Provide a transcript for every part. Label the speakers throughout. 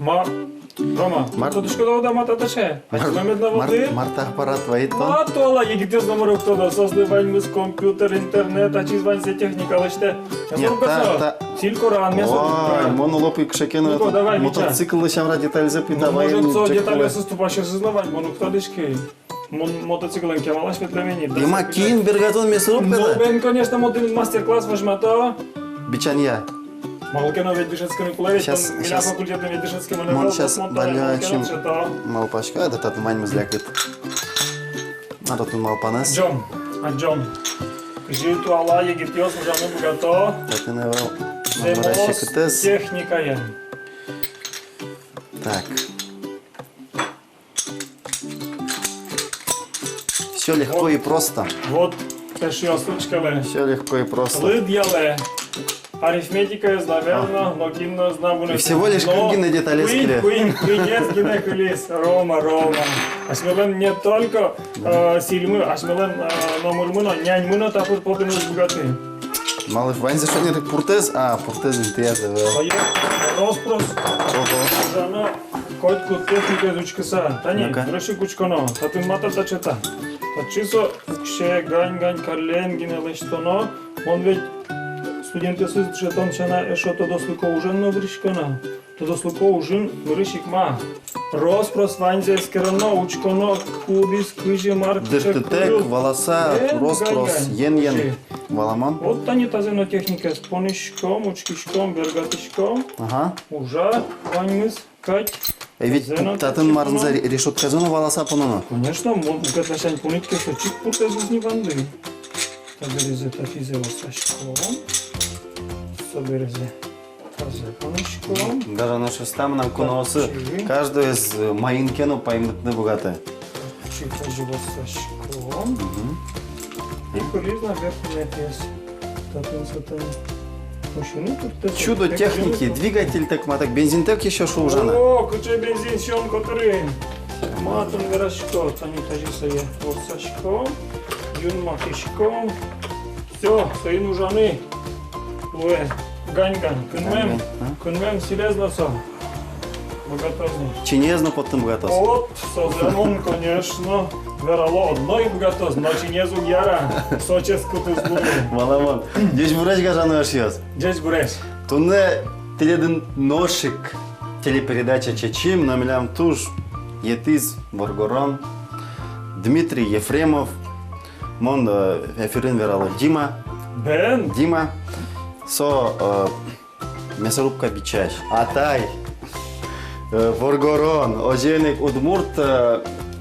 Speaker 1: Рома, тут шкода да матата ше.
Speaker 2: Марта аппарат вайыттан.
Speaker 1: Тола егитез номерок тода создаваймыз компьютер, интернет, ачизвансе техника лыште. Силкоран,
Speaker 2: Ой, монолопик шекена.
Speaker 1: Ну, давай,
Speaker 2: Мотоцикл шамра деталь запита.
Speaker 1: Может, со детали соступаще сознавать, мону кто дышки. Мотоциклен кемалаш ветлемени.
Speaker 2: Дима кин бергатон месруб
Speaker 1: Ну,
Speaker 2: када.
Speaker 1: бен, конечно, мастер-класс возьмата.
Speaker 2: Бичанья.
Speaker 1: Малкено ведь бишетскими плавить,
Speaker 2: Сейчас,
Speaker 1: меня
Speaker 2: сейчас.
Speaker 1: факультетом ведь бишетскими
Speaker 2: Мон сейчас балячим малпашка, это тат маньмыз лякыт. Надо тут малпанас.
Speaker 1: Джон, житу ала егитиос ужаны бугато.
Speaker 2: Так, навел.
Speaker 1: Земос
Speaker 2: Кытыз.
Speaker 1: техника я.
Speaker 2: Так. Все легко и просто.
Speaker 1: Вот пешио случкале.
Speaker 2: Все легко и просто.
Speaker 1: Лыдьяле. Арифметика я наверное, но кино знабу не.
Speaker 2: И всего лишь круги детали скеле.
Speaker 1: Куинец гинекулис. Рома. Ашмелен не только сильмы, ашмелен номурмуно, няньмуно тапут попинус богаты.
Speaker 2: Малыш, ваньзе что нет пуртез? А, пуртез интриаза.
Speaker 1: Поет роспрос. Жано койку техника изучкаса. Тани, реши кучконо. Татын мата дачета. Тачисо кше гань карлен гинелештоно. Он ведь студенты сызчетон чана эшо то дослуко ужин но вришкона. То дослуко ужин вришик ма. Роспрос ваньзе скерано учконо кубис кыжи марк.
Speaker 2: Дыртытек, волоса, роспрос, йен. Валаман.
Speaker 1: Вот тани тазено техника с понишком, учкишком, бергатишком.
Speaker 2: Ага.
Speaker 1: Уже ваньмыз кать.
Speaker 2: Ведь татын марнза решетка зона волоса пононо.
Speaker 1: Конечно, могут начать понитки сочик пуртез из неванды. Таберезе тафизе лосашком. Соберезе тазе понишком.
Speaker 2: Даже наши там нам куносы. Каждый из маинкену поймет не богатые.
Speaker 1: Читазе лосашком. И полез наверх нет есть. Татын.
Speaker 2: Чудо техники, двигатель так маток, бензин так еще шоужана.
Speaker 1: О, куча бензин, сён, который. Матом верашко, тани тажиса я. Лосашком. Юн махишком. Все, стоит нужаны. Луэ. Гань. Кунмем силезлосо. Богатозно.
Speaker 2: Чинезно потом богатос.
Speaker 1: Вот, соземон, конечно. Верало одной богатоз, но чинезу яра. Соческу туз буду.
Speaker 2: Маламон. Деш бурач гажану ашьёс.
Speaker 1: Десь буреш.
Speaker 2: Туне теледин ношик. Телепередача Чечим, номилям туж. Етиз Воргорон. Дмитрий Ефремов. Мон эфирин верало Дима.
Speaker 1: Бен.
Speaker 2: Дима. Со мясорубка бичач. Атай. Воргорон. Оженик Удмурт.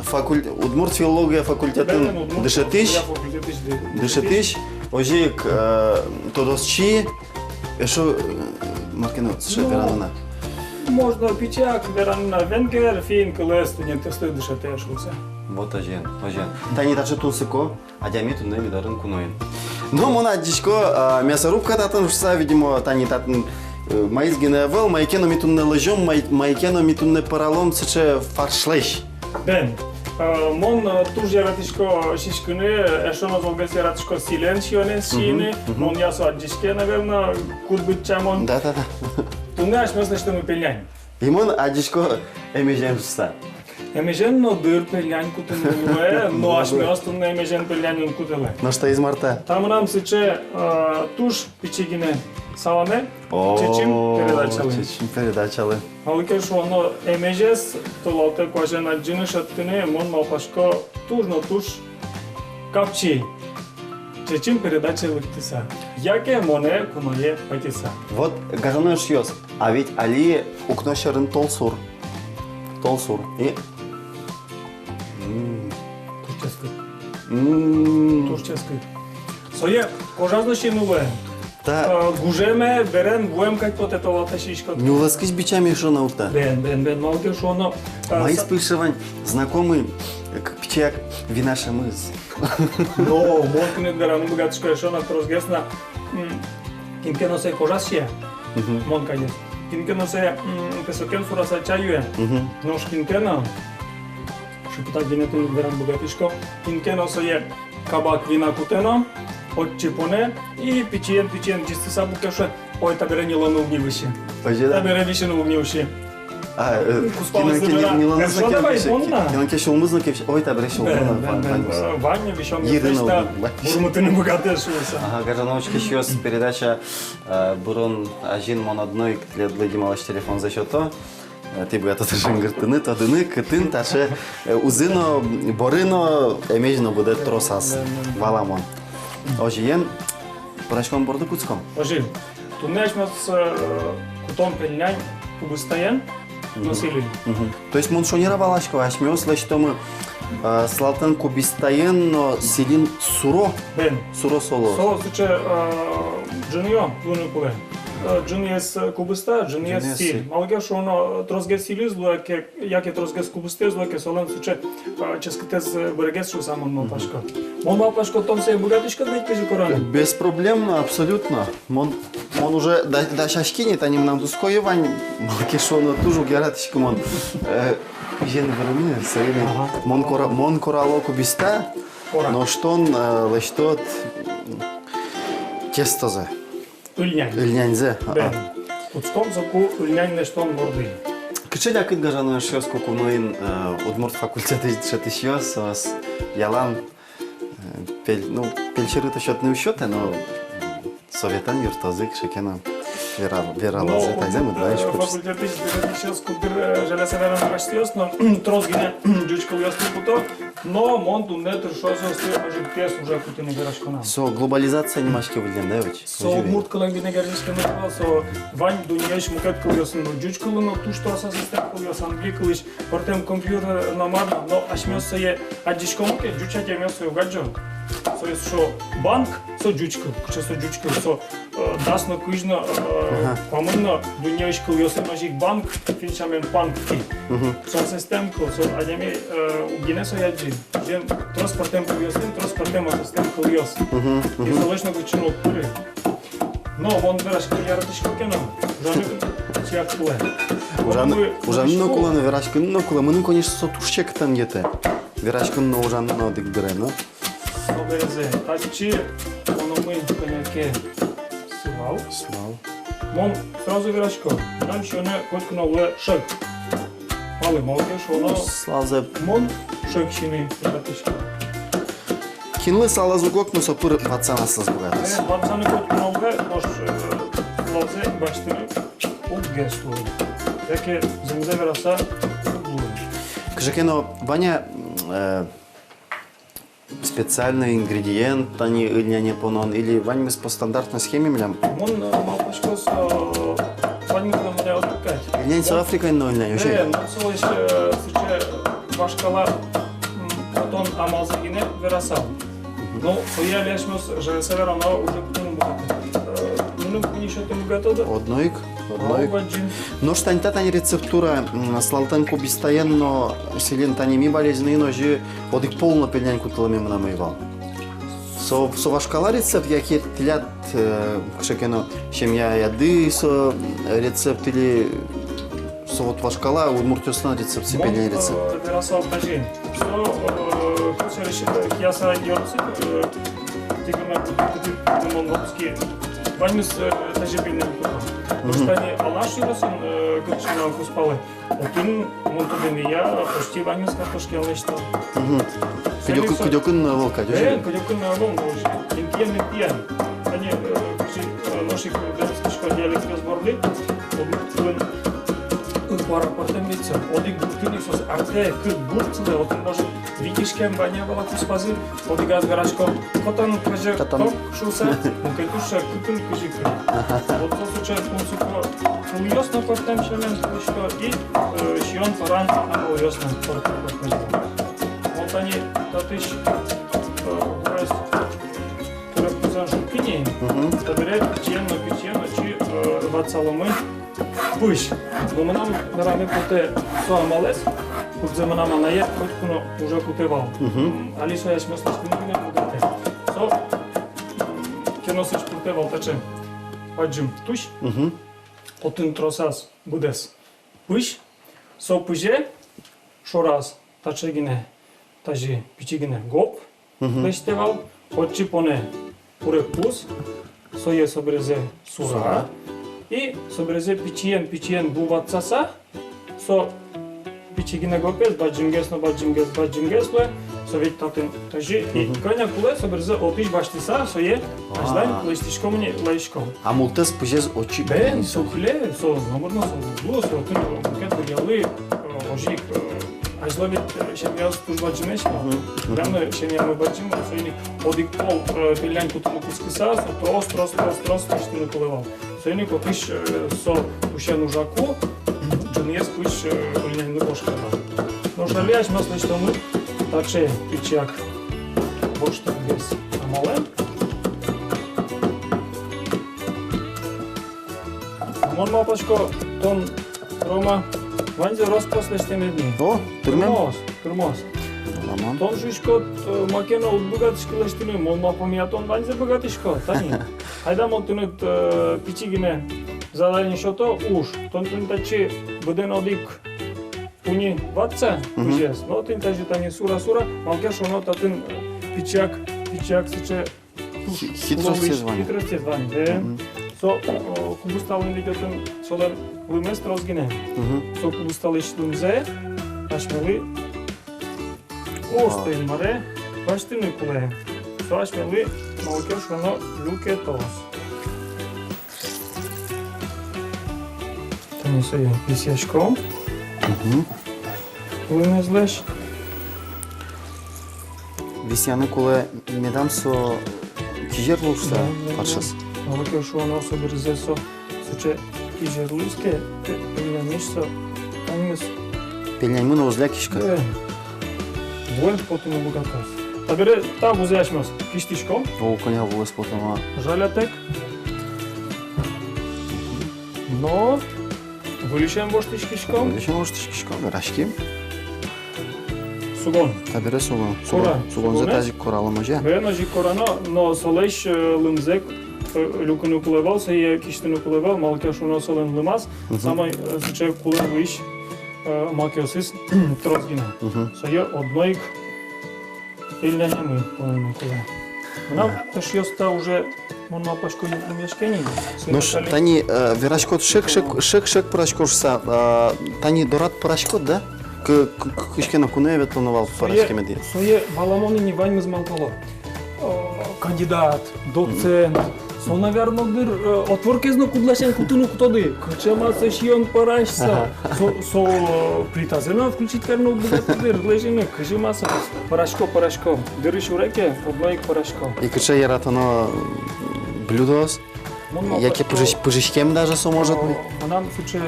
Speaker 2: Удмурт филология факультетин дышетиш. Ожеик тодосчи. Эшо маркино веранана.
Speaker 1: Можно пичак, веранна венгер, фин, клес, студенты стоят дышатешуся.
Speaker 2: Вот ожен. Тани тачы тунсыко, а диамет унда видарын куноин. Но мона дичко мясорубка татын шса, видимо, тани татын майыз геневел, майкено митунне лыжом, майкено митунне паралом, сыче фаршлеш.
Speaker 1: Бен, мон туж яратишко шишкыны, эшоно золгес яратишко силенсионе сины, мон ясо аддишке, наверное, куд быть чамон.
Speaker 2: Да.
Speaker 1: Тунне аш мысли, что мы пельнянь.
Speaker 2: И мон аддишко эмежем шса.
Speaker 1: Емежен но дыр пельнянь кутынуэ, но аш мёс тунне емежен пельнянь кутылы.
Speaker 2: Но что из марта?
Speaker 1: Там нам сыче туж пичигине саламе, чечим
Speaker 2: передачалы.
Speaker 1: Алыке шоно эмежес толоте кожен аджины шаттыны мон малпашко туж капчи. Чечим передача лыктыса. Яке моне куное патиса.
Speaker 2: Вот гажаной шьёс. А ведь али укношерын толсур. И
Speaker 1: Турческый. Сое кожазно шинуве.
Speaker 2: да.
Speaker 1: Гужеме берем буем как вот это латашишка.
Speaker 2: Не уласкись бичами шо наукта.
Speaker 1: Бен, малке шоно.
Speaker 2: Мои спышивань знакомый пичак винаша мыз.
Speaker 1: Но монкне берану богатышко шоно крозгесна. Кинкено се кожасия. Монка есть. Кинкено се песокен сураса чаюе. Нож кинкено. Шепта генету берам богатышко. Кинкено се кабак вина кутено. Отчепоне и печен, чисто сабу кеше. Ой, табере не лону огнивище. Табере више на огнивище. Куспалысы бера. Что давай, понна?
Speaker 2: Кинонке шолмызны кеп. Ой, та бір шолмызны.
Speaker 1: Ваня вещом
Speaker 2: Ирина
Speaker 1: что
Speaker 2: Улыб.
Speaker 1: бурмутыны богатые шуса.
Speaker 2: Ага, Гажановочка щас передача Бурон Ажин мон одной тледлы дималаш телефон за счето. Ти богато жингыртыны, тадыны, кытын, таше узыно, борино, эмежно буде тросас. Валамон. Ожиен, прашком борду куцком.
Speaker 1: Ожи, tu neaišmės kutom pelniai kubustаен носили.
Speaker 2: То есть мон шонера валашко, ашмёс лешто мы слалтан кубистаен, но силин суро.
Speaker 1: Бен.
Speaker 2: Суро соло.
Speaker 1: Соло случай джиньо, луну куле. Джиньес кубуста, джиньес сил. Малге шо оно трозге сили злояке, яке трозге кубусте злояке солен случай ческатез берегес шо само малпашко. Мон малпашко том се богатишко да кажи коран.
Speaker 2: Беспроблемно, абсолютно. Мон уже да шашкинет, они нам дуское вань, малке шо оно тужу гератишко мон. Жен вермина, сырыны. Мон корало кубиста, но что он лештот тестозе. Ильнянзе.
Speaker 1: Бен. Уцком заку ильнян нештон борды.
Speaker 2: Кычеля кыт гажаны шёс кукуноин удмурт факультеты шетышёс, ос ялан пельшерыты счётный учёты, но советан юртазык шекена верала зетайзем, да, ишь курс.
Speaker 1: Факультеты шетышёс кудыр желесеверен раштиёс, но трозгине джучкал ясный путо, но монту нетр шосо ожи пес уже кутыны верашкона.
Speaker 2: Со глобализация немашки вылген, да, ведь?
Speaker 1: Со удмурт калангине гержишке нырвал, со вань дуньяш мукет кылыёсын, но джучкалы, но тушто асасистем кылыёс, англикалыш, портем компьютер намарна, но ашмёсы е аджишкомуке, джучат ямёсы угаджон. Со есть шо банк, со джучкал, куча со джучкал, со дасно кыжно, помынно дуньяш кылыёсын ажик банк, финчамен банк ти. Со систем кыл, со адями угине со яджи. Жен транспортем кылыёсын, транспортем асистем кылыёс. И залежно кучино пыры. Но вон верашка яратышко кено, жаны чиак куле.
Speaker 2: Ужанно куланы верашка, но кулы, мыны, конечно, со тушчектан ете. Верашка, но ужанно дикдыре, но?
Speaker 1: Оберезе, тачи, оно мы коняке слав. Мон сразу верашко, раньше оно коткно уле шек. Малы молодежь, оно
Speaker 2: Славзе.
Speaker 1: мон шекщины яратышко.
Speaker 2: Кинлы салазугок, но сопыр пацана слазбугатас.
Speaker 1: Пацаны коткно уле, мош славзе баштыны уггесту. Яке земде вераса углу.
Speaker 2: Кжекено, Ваня, специальный ингредиент, они ильняне понон, или Вань мы по стандартной схеме млям?
Speaker 1: Мон малпашко с вань мы меня отпускать.
Speaker 2: Ильнянь с Африкой, но ильнянь уже.
Speaker 1: Мон солиш случай башкала потом амалзагине верасал. Но я лешмос же севера, но уже кутун богатый. Ну, ничего ты готов?
Speaker 2: Одноик. Но что тани рецептура слалтан кубистаен, но селен тани ми болезни, но же одик полно пельнян кутылами намывал. Со вашкала рецепт, яки тлят кшекено семья яды, со рецепт или со вот вашкала удмуртёстан рецепт, сепельнян рецепт.
Speaker 1: Верасал тажин. Что хочешь решить, я са йорцик, ты монголский. Ванюс тажибельный кутал. Потому что они алаш йоросын, кырчина куспалы. Отын монтуден я почти ванюс картошки алештал.
Speaker 2: Кудёкын волка, дёжи?
Speaker 1: Кудёкын волка, дёжи. Интиен. Они ношик деревскишко диалект разборли. Пара портемица, одик буртыни сос арте кырк буртылы, отын может видишкем ваня бала куспазы, одик аз гарашко, котан каже ток шуса, мукетуша кытын кыжикы. Вот со случай кунсуко уёсно портем шелен кышко и шион паран ама уёсно портем. Вот они татыш урест турекузан шукини, табирет печено, чи вацаломы, пыш. Но мы нам нараме куте со амалес, куте мы нам анае, коткуно уже кутевал. Али со я смысл спинугине кутете. Со киносыч кутевал таче. Паджим туш. Отын тросас будес. Пыш. Со пыже шораз тачегине тажи пичигине гоп. Лештевал. Отчи поне пурек пус. Со е собрезе сура. И собрезе пичиен буватсаса, со пичигине гопес, баджимгесле, совет татын тажи, и крайня куле соберзе отиш баштиса, сое, ажлайн лештишко мне лешко.
Speaker 2: А мултес пужез очи.
Speaker 1: Бен, сухле, со, наморно со, луо, со, тын, мукет бриялы, ожик, ажлавит шемиас туж баджимешко, прямо шемиамы баджим, соини одик пол пилянь кутуну кускиса, трос, тиштину кулевал. Соини котиш со ушену жаку, джунес пуш улиняйны бошкара. Но шалияш маслы, что мы также пичак бошта без амалем. Мон мапачко тон Рома ванзе распослештене дни.
Speaker 2: О,
Speaker 1: турмоз.
Speaker 2: Tamam.
Speaker 1: Тон жишко макено богатышкылештене, мон мапомия тон ванзе богатышко, тани. Айда монтунет пичигине задание шото уж. Тон тачи буден одик пуни ватца ужес. Но тин тажи тани сура, малке шоно татын пичак сиче
Speaker 2: Хитрости звани.
Speaker 1: Хитрости звани. Со кубусталын видеотын солен лымес розгине. Со кубусталыш лымзе, ашмели остын маре, баштыны куле. Со ашмели малке шоно люке тос. Тани соя писяшком. Лымезлеш.
Speaker 2: Висяны куле медам со кижер лушса патшас.
Speaker 1: Малке шоно соберзе со суче кижерлуйске, пельнямиш со танис.
Speaker 2: Пельнямын озля кишка.
Speaker 1: Воен потом богатос. Табере та бузяшмас киштишком.
Speaker 2: О, коня волос потом.
Speaker 1: Жалятек. Но вылишем боштишкишком.
Speaker 2: Вылишем боштишкишком. Рашки.
Speaker 1: Сугон.
Speaker 2: Табере сугон.
Speaker 1: Кора.
Speaker 2: Сугон за тази корала може.
Speaker 1: Бена жи корано, но солеш лымзек люкunu кулевал, се киштину кулевал, малке шуно солен лымас, самой суче кулен виш макеосис трозгина. Се одноик пильнянями полен куле. Нам ташиоста уже мон мапашко мешкени.
Speaker 2: Но тани верашкот шек парашкошса, тани дорат парашкот, да? Кышкена куневе тонувал парашкеме ди.
Speaker 1: Сое баламони не ваймыз малкало. Кандидат, доцент. Со, наверно, отворкезно кудлашен кутуну кутоды. Качама се шион парашса. Со притазено включит карно богатодыр. Лежиме, кажимаса. Парашко. Дырыш уреке, одноик парашко.
Speaker 2: И кача яратано блюдос. Яке пожишкем даже со может быть.
Speaker 1: Нам случае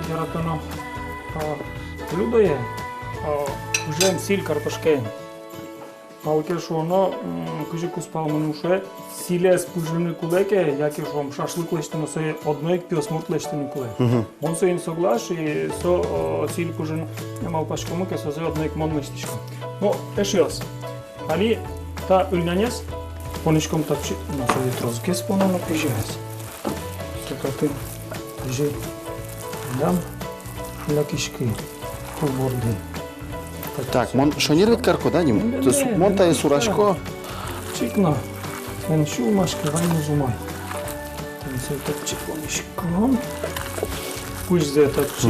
Speaker 1: яратано блюдо е. Ужем силь картошке. Малке шоно кажи спал мануше силе спужени кулеке, яке шом шашлык лештено се одноик пиосмурт лештено куле. Он се ин соглаш и со силь пужен мал пашкому ке со одноик мон лештишко. Но ешиос. Али та ульнянес понишком тапчи на се трозке спона на пижес. Секаты пижи дам лакишки поборди.
Speaker 2: Так, мон шонирвет карко, да, ним? То есть монта и сурашко.
Speaker 1: Чикна. Ен шумашка вайну зумай. Тен се тапчи понишком. Пусть зе тапчи.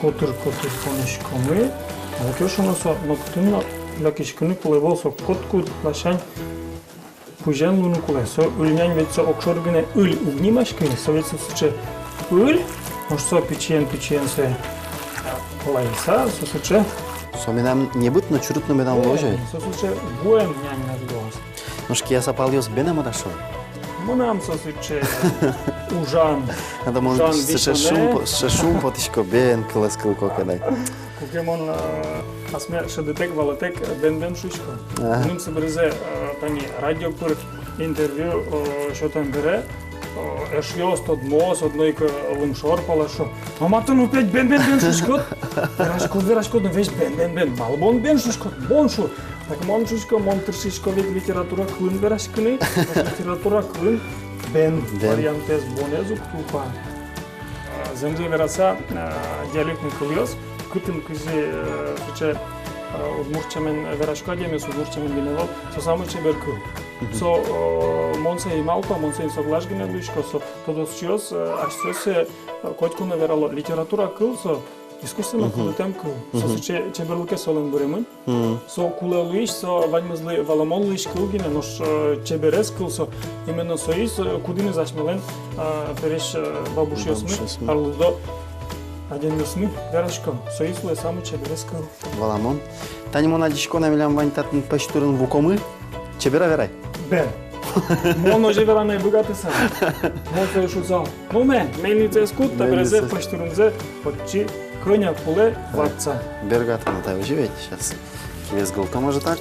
Speaker 1: Котыр понишкоми. Алке шоно со ноктунна лакишкыны кулевол со котку лашань. Пужен луну куле. Со ульнян ведь со окшоргыне ül угнимашкыны. Со ведь со суче ül. Может со пичен се лайса, со суче.
Speaker 2: Со медам не бут, но чурут, но медам ложай.
Speaker 1: Со суче буем нянь над голос.
Speaker 2: Ножки я сапалиос бенам отошел.
Speaker 1: Монам со суче ужан.
Speaker 2: Надо может се шум потишко бен кылескыл кокедай.
Speaker 1: Кукемон асме шедетек валатек бен шушко. Ним се брезе тани радио пыр интервью шотан бере. Ешиост од мос, одноик лымшор палашо. Аматон опять бен шушкот. Верашкот, но веш бен. Малбон бен шушкот, боншу. Так мон шушко, мон тршишко век литература клын верашкыны. Литература клын бен вариантез бонезук тупа. Земзе вераса диалектный кылыос. Кытын кызе суче удмурчамен верашко адемес удмурчамен гиневал, со самый чеберку. Со монсе и малко, монсе и соглаш гиневлишко, со тодос чиос, ашсосе коткуна верало литература кыл, со искусственно кулетем кыл. Со чеберлуке солен буремын. Со кулелуиш, со ваньмызлы валамонлыш кыл гине, нош чеберес кыл, со именно соис кудины зашмелен переш бабушиосмы, арлудо адемесмы верашко, соислы самый чеберес кыл.
Speaker 2: Валамон. Тани мона дишко намилям вань татын паштурын вукомы. Чебера верай.
Speaker 1: Бен. Мон уже веране богатыса. Мон се шузал. Момен, мельница скут, табрезе паштурунзе, почти коня пуле ватца.
Speaker 2: Бергата на тай живете сейчас. Вес голта может так.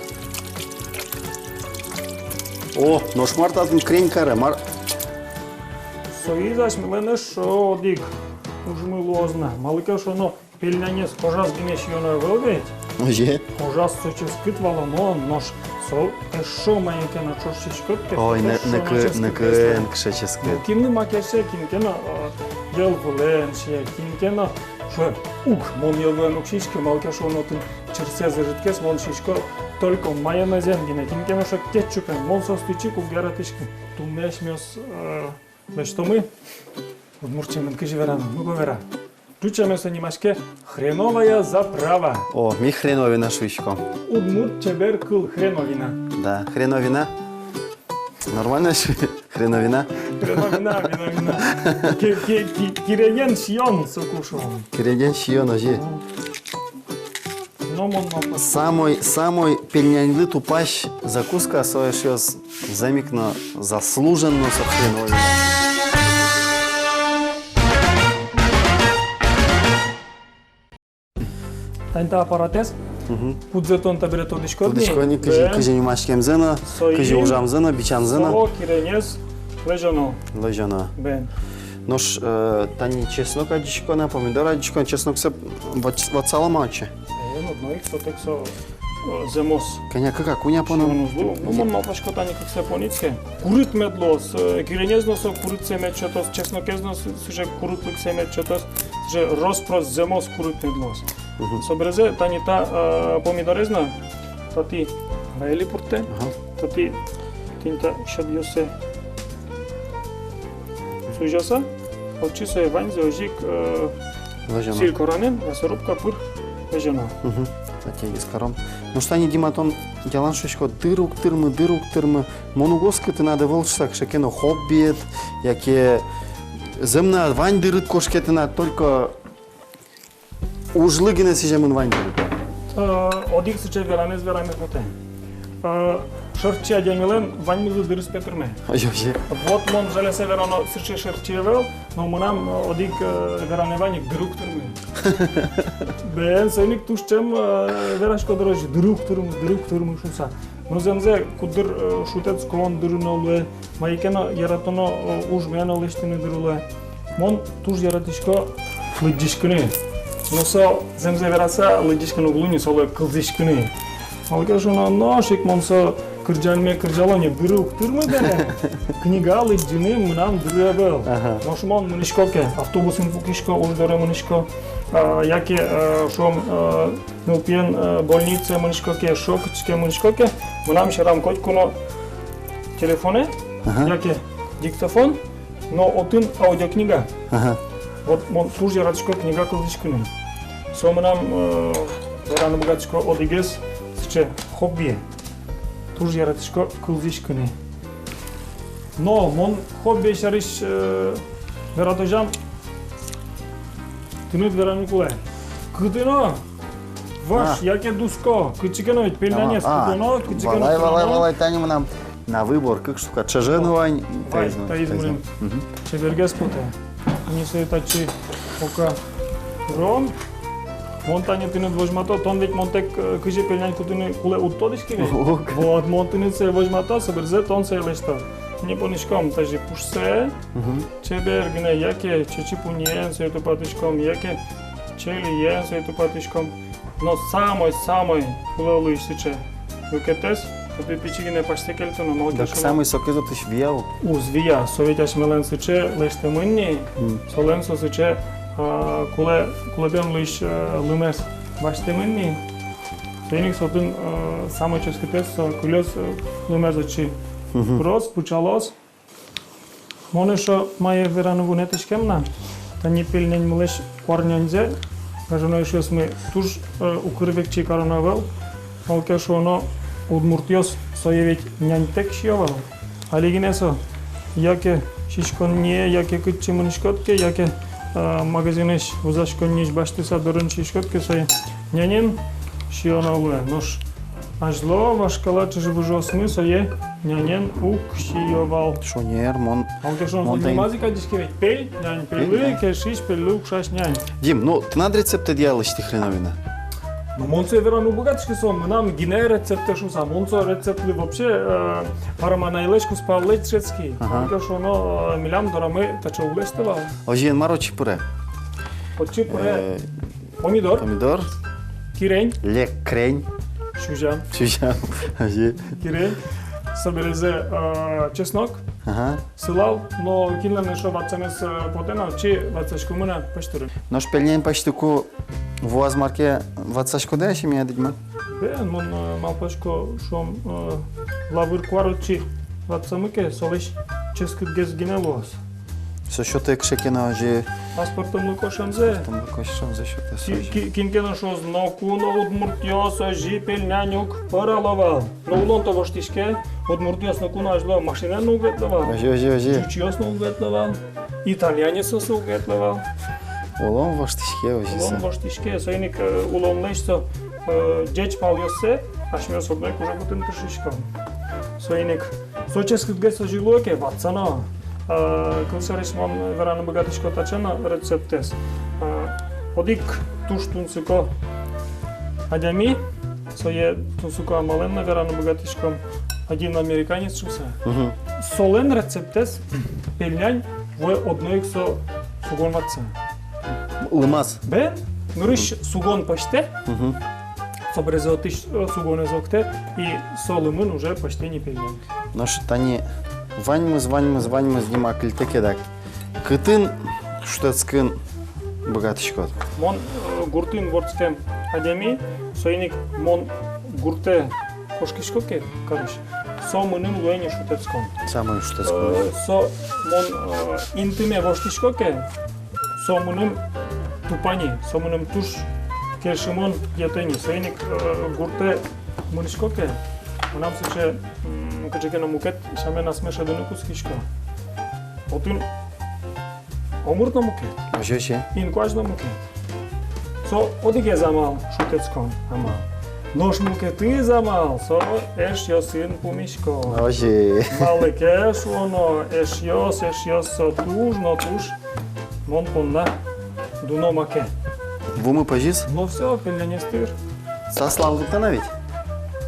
Speaker 2: О, нож мартатын крень каре, мар.
Speaker 1: Соизаш милене шодик. Ужмы лозна. Малыка шоно пельнянес пожас гинеш ёна велвет.
Speaker 2: Оже.
Speaker 1: Пожас сочес кыт валамон, нож со эшо маенке на чошчичкот.
Speaker 2: Ой, накын кшеческет.
Speaker 1: Кинны макерсе кинкена елвлен шия кинкена шо ук мон елвлен укшичке малка шонотын чирсе зажиткес мон шишко только майонезен гине кинкена шо кетчупен мон состичик угаратишки тумнеш мёс что мы удмурчамен кыжверан муговера Чучаме се нимашке хреновая заправа.
Speaker 2: О, ми хреновина швичко.
Speaker 1: Удмурт чебер кыл хреновина.
Speaker 2: Да, хреновина. Нормально хреновина.
Speaker 1: Хреновина, виновина. Киреген шион сокушал.
Speaker 2: Киреген шион, ожи. Самой пельнянлы тупащ закуска соешёс замикно заслуженно со хреновина.
Speaker 1: Танта апаратес. Пудзетон табирет одишкодни.
Speaker 2: Одишкодни кыжы нимашкем зена, кыжы ужам зена, бичан зена.
Speaker 1: Со киренес лежано.
Speaker 2: Лежано.
Speaker 1: Бен.
Speaker 2: Нош тани чеснок одишкона, помидор одишкона, чеснок се вацала маче.
Speaker 1: Ну их со тексо земос.
Speaker 2: Коня как куня поно.
Speaker 1: Ну мон малпашко тани как се поницке. Курит медлос, киренезно со курит се мечотос, чеснокезно се куритлик се мечотос, же роспрос земос курит медлос. Собрезе тани та помидорезна, тати ваели пурте, тати тинта шадиосе сужаса, очи се ванзе ожик сил коранен, васорубка пур вежена.
Speaker 2: Тати искаром. Ну что они Диматон делан шишко дырук тырмы. Монугоска ты надо волчсак шекено хоббиет, яке земна вань дырыт кошкетина только ужлыгine сижемын вань дырыт.
Speaker 1: Одик сыче веранез хоте. Шърчи адемилен вань мизу дырыс петърме. Вот мон жале се верано сыче шърчиевел, но монам одик вераневаник дырук тырмы. Бен сейник тушчем верашко дорожи дырук тырмы шуса. Но земзе кудыр шутец колон дырынолуе, майкено яратоно ужмено лештини дырулуе. Мон туш яратишко лыджишкыны. Но со земзе вераса лыджишкыны глуни соле кылдишкыны. Алга шона ношик мон со кырджанме кыржалоне дырук тырмы дене. Книга лыджины мынам дырыбел. Ношмон мынышкоке автобусын фукишко уждоре мынышко. Яке шом нылпиен больнице мынышкоке шокчке мынышкоке. Мынам шарам коткуно телефоне. Яке диктофон, но отын аудиокнига. Вот мон туж яратышко книга кылдышкыны. Со мынам вераны богатышко одигес сыче хобби. Туж яратышко кылдышкыны. Но мон хобби шариш верадожам тыныт вераны куле. Кыдыно ваш яке дуско, кычыкено ведь пельнянес кыдыно, кычыкено.
Speaker 2: Валай, тани мынам на выбор, как штука, чажену вань.
Speaker 1: Таизмурим. Чебергес путе. Не советачи ока ром. Монтане тынет возьмато, тон ведь монтек кыжи пельнян кутыны куле уттодишки ведь. Вот монтынет се возьмато, соберзе тон се лешто. Не понишком, тажи пушсе. Чебергне яке чечипуньен се тупатышком, яке челиен се тупатышком. Но самой куле сыче. Выкетес, ты пичигине паштекельто на малка.
Speaker 2: Так самый сокезо ты швиял.
Speaker 1: Узвия, советяш мелен сыче леште мынни, соленсо сыче кулебен лиш лымес баште мынни. Соник сотын самый ческотес кулес лумезачи. Прос, пучалос. Монешо мае верану вунетишкемна. Тани пилнен млеш корнянзе. Кажано еще мы туж укрывекчи коронавел. Малкешо оно удмуртиос соевить нянтек шиовал. Алигинесо, яке шишконне, яке кытчимыншкотке, яке магазинеш узашконнеш баштыса дорын шишкотке сой нянин шионовле. Нош ажло вашкала чижбужо смысо е нянин ук шиовал.
Speaker 2: Шонер, мон...
Speaker 1: Малкешо он мазика дишкевить пель, нянь пелы, кешиш пелы укшаш нянь.
Speaker 2: Дим, ну ты над рецепты делаешь ты хреновина?
Speaker 1: Но монцо вероятно богатышки сом, нам гине рецепты шуса, монцо рецепты вообще параманайлешку спаллет шведский. Только что оно милям дорамы тачо улестывал.
Speaker 2: Ожен марочи пуре.
Speaker 1: Почти пуре помидор,
Speaker 2: Помидор,
Speaker 1: кирень,
Speaker 2: лекрень,
Speaker 1: шужан,
Speaker 2: чужа, ожи.
Speaker 1: кирень, соберезе чеснок,
Speaker 2: Ага.
Speaker 1: сылал, но кинлен шо ватсамес потена, чи ватсашку мына паштыры.
Speaker 2: Нож пельнен паштыку воз марке ватсашку да еще меня дедьма?
Speaker 1: Мон малпашко шом лавыр кварочи ватсамыке солиш ческит гез генелос.
Speaker 2: Со счета экшекена ожи...
Speaker 1: Паспортом лукошанзе.
Speaker 2: Там лукошан за счета сожи.
Speaker 1: Кинкена шоз нокуно удмуртиос ожи пельнянюк параловал. Но улонто воштишке удмуртиос нокуно ажло машина нугетловал.
Speaker 2: Ожи.
Speaker 1: Чучиос нугетловал. Итальянец нугетловал.
Speaker 2: Улом воштишке ожи.
Speaker 1: Улон воштишке. Соиник улонлешсо джеч палйосе, ашмиос одной кужа бутын тышишком. Соиник соческит гес ожи локе ватсано. Кълсариш мон верано богатишко тачено рецептес. Одик туш тунсуко адями, сое тунсуко амален верано богатишко один американец шуса. Солен рецептес пельнянь в одной со сугон ватса.
Speaker 2: Лымаз.
Speaker 1: Бен, нуриш сугон паште, собрезотиш сугон эзокте и солымын уже почти не пельнянь.
Speaker 2: Нож тани... Ваньмыз, дима кілтеке дак. Кытын штатскын богатышкот.
Speaker 1: Мон гуртын ворцкем адями, соиник мон гурте кошкишкоке, короче, со мынын луэне шутецком.
Speaker 2: Самый штатскын.
Speaker 1: Со мон интиме воштишкоке, со мынын тупани, со мынын туш кешимон етени. Соиник гурте мынышкоке, нам сече качекена мукет, шаме насмеша дыныкус хишко. Отын омуртно мукет.
Speaker 2: Ожи.
Speaker 1: Ин кважно мукет. Со одиге замал шутецкон амал. Нош мукеты замал, со еш йо сын пумишко.
Speaker 2: Ожи.
Speaker 1: Малыкеш оно, еш йос со туж, но туж. Мон понна дуно маке.
Speaker 2: Вумы пожиз?
Speaker 1: Но все, пельнянестыр.
Speaker 2: Со славгытана ведь?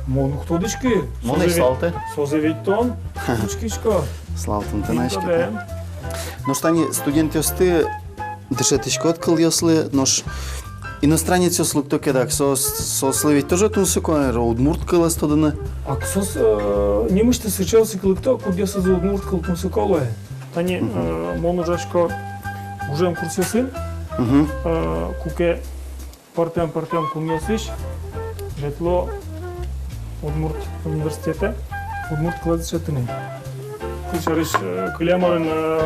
Speaker 1: Мон хтодишки.
Speaker 2: Мон и славты.
Speaker 1: Созевит тон. Кучкишко.
Speaker 2: Славтын тынашки. Но что они студенты осты дышетишкот кыл ёслы, нош иностранец ёслы кто кедак, со славить тоже тунсуко, удмурт кыл остоданы.
Speaker 1: А ксос немышты сычался кылыкто, кудеса за удмурт кыл тунсуколы. Тани мон ужашко ужем курсесын, куке партем кумьосыш, ветло Удмурт университета, Удмурт кладышетыны. Кучарыш кылямарын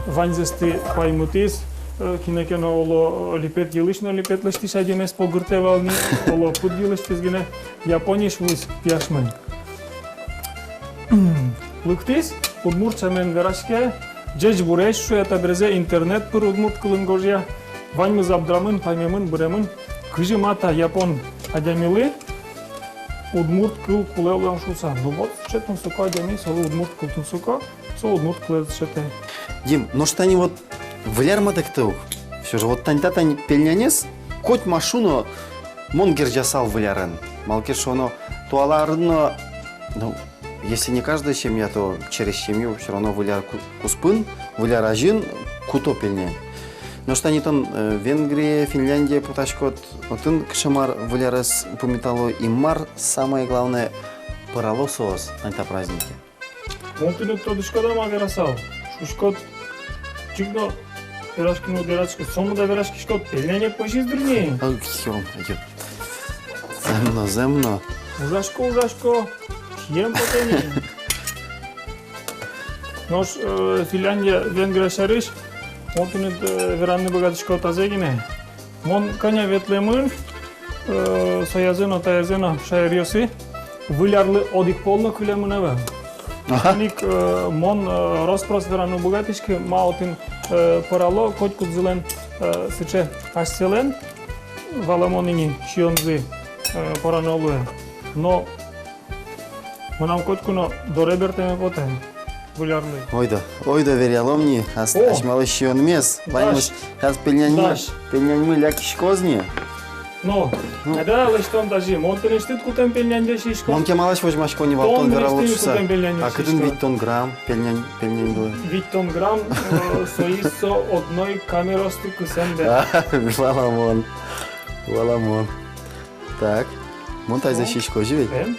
Speaker 1: ваньзесты паймутис, кинекено оло липет елышно липет лыштиш адемес погыртевални, оло пут елыштис гене Япониш вуз пяшмын. Лыктис, Удмурт чамен верашке, джеж буреш шуята брезе интернет пыр Удмурт кылынгожья, ваньмыз абдрамын, паймемын, бремын, кыжы мата Япон адямилы, Удмурт кыл кулелган шуса. Ну вот, четым сука адями, соло Удмурт кыл тунсука, соло Удмурт кулел чете.
Speaker 2: Дим, ну что они вот влярма так тыл. Все же вот тань пельнянес, хоть машину монгер жасал влярен. Малкеш оно туаларно, ну, если не каждая семья, то через семью все равно вляр куспын, вляр ажин, куто пельня. Но что они там Венгрия, Финляндия, Путашкот, отын кшамар влярес по металлу и мар, самое главное, паралосос на это праздники.
Speaker 1: Монтинок тодышко да магарасал. Шушкот чигно верашкино дерачко, сому да верашки шкот пельняне пошиздырни.
Speaker 2: Идет. Земно.
Speaker 1: Ужашко. Кем потени? Нош Финляндия, Венгрия шариш. Он тут веранны богатышко тазегине. Мон коня ветлемын. Соязено, таязено, шайриоси. Вылярлы одик полно кулемынева. Ник мон распрос веранны богатышки. Маутин парало, котькут зелен сыче ашселен. Валамонини чионзы паранолуе. Но Манам котькуно до ребертеме потен. Вылярлы.
Speaker 2: Ойда веряломни, ашмалыш он мес. Ваймыш, хаз пельняньмы лякиш козни.
Speaker 1: Но, да, лыштон даже, монтын штыт кутен пельняньде шишко.
Speaker 2: Мон кемалаш возьмашко не валтон вералут шуса. А кытын
Speaker 1: шишко.
Speaker 2: вид тон грамм пельнянь дуе.
Speaker 1: Вид тон грамм соисо одной камеросты кысенде.
Speaker 2: Валамон. Так, монтай за шишко живет.
Speaker 1: Вен.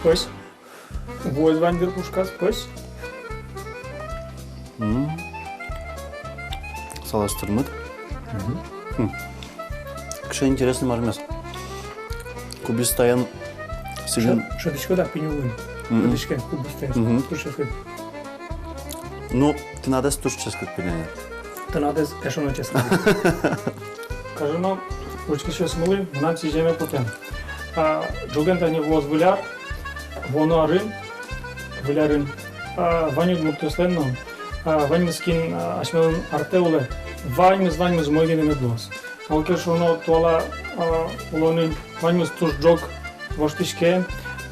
Speaker 1: Пось. Возвандер пушкас, пось.
Speaker 2: Салаштырмыт. Кше интересный мармес. Кубистаян силен.
Speaker 1: Шатышко да, пенюлын. Шатышке, кубистаян. Кушафы.
Speaker 2: Ну, ты надо стушческать пельняня.
Speaker 1: Ты надо эшоно честно. Кажено, учки ще смыли, нам сижеме потем. Джугента не воз выляр, вонарын, вылярын, ванюд муктесленно, ваньмскин ашмелын артеуле, ваньмыз мойгене медлос. Алкешоно туала улонын, ваньмыз туш джок воштишке,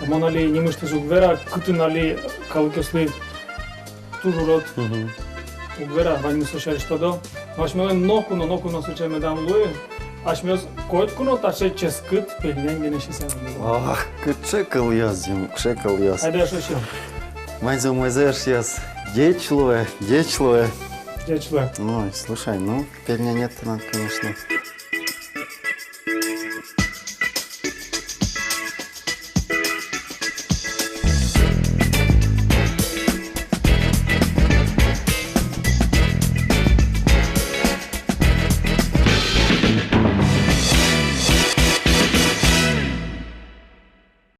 Speaker 1: монали немышты зугвера, кытынали калкесли туш урод. Угвера, ваньмыз сошари штодо, ашмелын нокуно суче медам луе, ашмез койткуно таше ческыт пельнянгене шисен.
Speaker 2: Ах, кшекал яз, кшекал яз.
Speaker 1: Айда шошо.
Speaker 2: Майзер яз. Дечлое.
Speaker 1: Дечла.
Speaker 2: Ой, слушай, ну, пельня нет, надо, конечно.